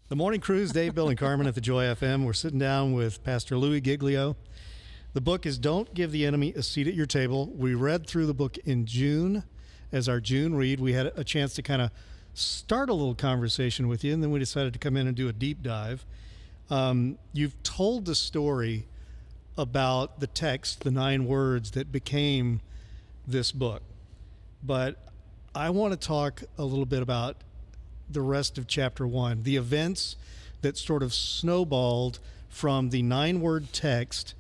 The Morning Cruise, Dave, Bill, and Carmen at the Joy FM. We're sitting down with Pastor Louie Giglio. The book is Don't Give the Enemy a Seat at Your Table. We read through the book in June as our June read. We had a chance to kind of start a little conversation with you, and then we decided to come in and do a deep dive. You've told the story about the text, the 9 words that became this book. But I want to talk a little bit about the rest of chapter 1, the events that sort of snowballed from the 9-word text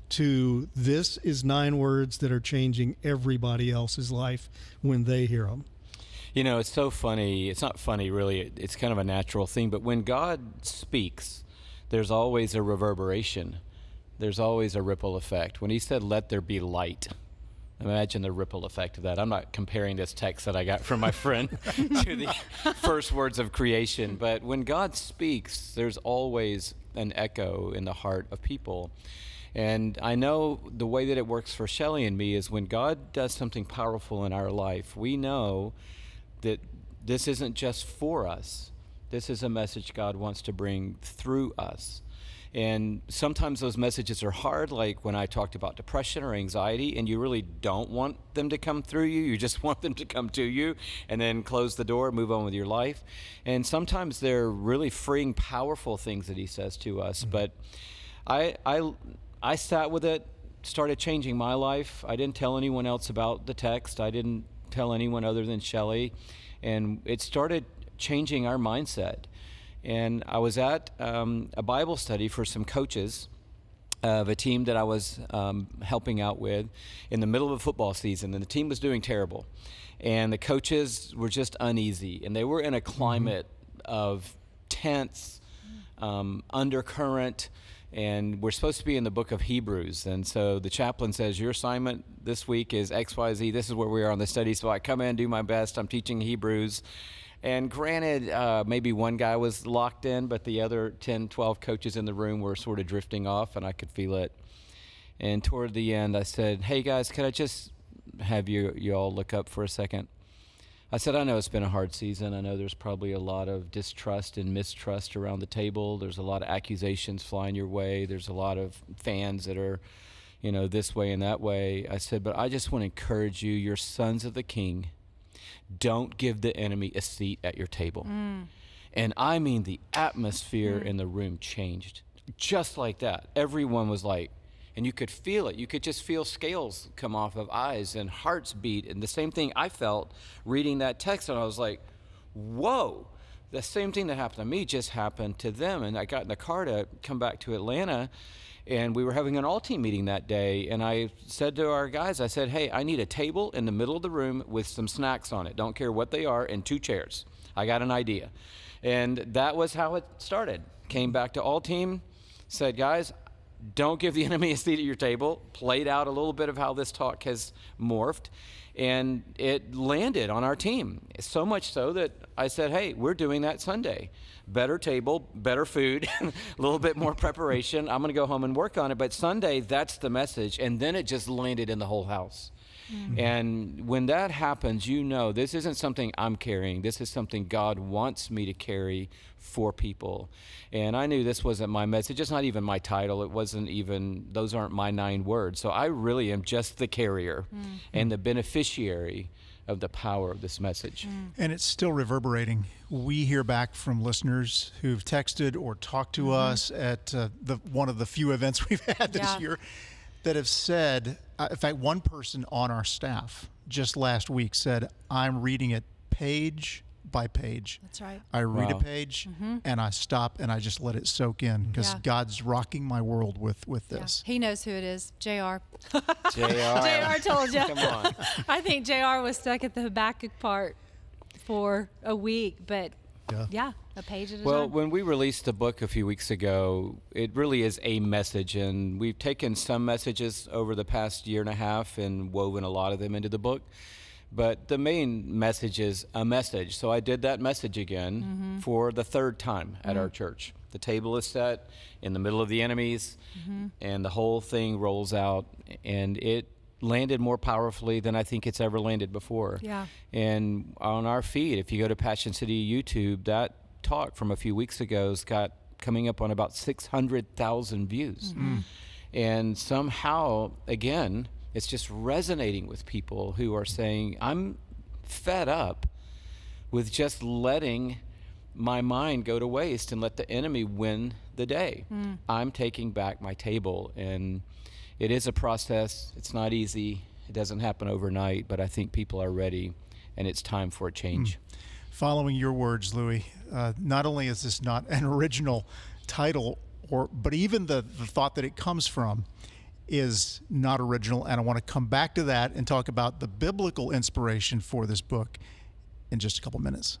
to this is 9 words that are changing everybody else's life when they hear them. You know, it's so funny. It's not funny, really. It's kind of a natural thing. But when God speaks, there's always a reverberation. There's always a ripple effect. When he said, "Let there be light," imagine the ripple effect of that. I'm not comparing this text that I got from my friend to the first words of creation. But when God speaks, there's always an echo in the heart of people. And I know the way that it works for Shelley and me is when God does something powerful in our life, we know that this isn't just for us. This is a message God wants to bring through us. And sometimes those messages are hard, like when I talked about depression or anxiety, and you really don't want them to come through you. You just want them to come to you and then close the door, move on with your life. And sometimes they're really freeing, powerful things that he says to us. Mm-hmm. But I sat with it, started changing my life. I didn't tell anyone else about the text. I didn't tell anyone other than Shelley. And it started changing our mindset. And I was at a Bible study for some coaches of a team that I was helping out with in the middle of a football season. And the team was doing terrible. And the coaches were just uneasy. And they were in a climate of tense, undercurrent. And we're supposed to be in the book of Hebrews. And so the chaplain says, your assignment this week is XYZ. This is where we are on the study. So I come in, do my best. I'm teaching Hebrews. And granted, maybe one guy was locked in, but the other 10, 12 coaches in the room were sort of drifting off, and I could feel it. And toward the end, I said, hey, guys, could I just have you all look up for a second? I said, I know it's been a hard season. I know there's probably a lot of distrust and mistrust around the table. There's a lot of accusations flying your way. There's a lot of fans that are, this way and that way. I said, but I just want to encourage you. You're sons of the King. Don't give the enemy a seat at your table. And I mean, the atmosphere in the room changed just like that. Everyone was like, and you could feel it. You could just feel scales come off of eyes and hearts beat. And the same thing I felt reading that text. And I was like, whoa, the same thing that happened to me just happened to them. And I got in the car to come back to Atlanta. And we were having an all-team meeting that day, and I said to our guys, I said, hey, I need a table in the middle of the room with some snacks on it. Don't care what they are, and 2 chairs. I got an idea. And that was how it started. Came back to all-team, said, guys, don't give the enemy a seat at your table. Played out a little bit of how this talk has morphed, and it landed on our team. So much so that I said, hey, we're doing that Sunday. Better table, better food, a little bit more preparation. I'm going to go home and work on it. But Sunday, that's the message. And then it just landed in the whole house. Mm-hmm. And when that happens, this isn't something I'm carrying. This is something God wants me to carry for people. And I knew this wasn't my message. It's not even my title. It wasn't even, those aren't my 9 words. So I really am just the carrier and the beneficiary of the power of this message. And it's still reverberating. We hear back from listeners who've texted or talked to us at one of the few events we've had this year that have said, in fact, one person on our staff just last week said, I'm reading it page by page. That's right. I read a page and I stop and I just let it soak in because God's rocking my world with this. He knows who it is, JR. JR told you. Come on. I think JR was stuck at the Habakkuk part for a week, but a page at a time. Well, when we released the book a few weeks ago, it really is a message, and we've taken some messages over the past year and a half and woven a lot of them into the book. But the main message is a message. So I did that message again for the 3rd time at our church. The table is set in the middle of the enemies, and the whole thing rolls out, and it landed more powerfully than I think it's ever landed before. Yeah. And on our feed, if you go to Passion City YouTube, that talk from a few weeks ago has got coming up on about 600,000 views. And somehow, again, it's just resonating with people who are saying, I'm fed up with just letting my mind go to waste and let the enemy win the day. I'm taking back my table. And it is a process. It's not easy. It doesn't happen overnight, but I think people are ready, and it's time for a change. Following your words, Louie, not only is this not an original title, but even the thought that it comes from is not original, and I want to come back to that and talk about the biblical inspiration for this book in just a couple minutes.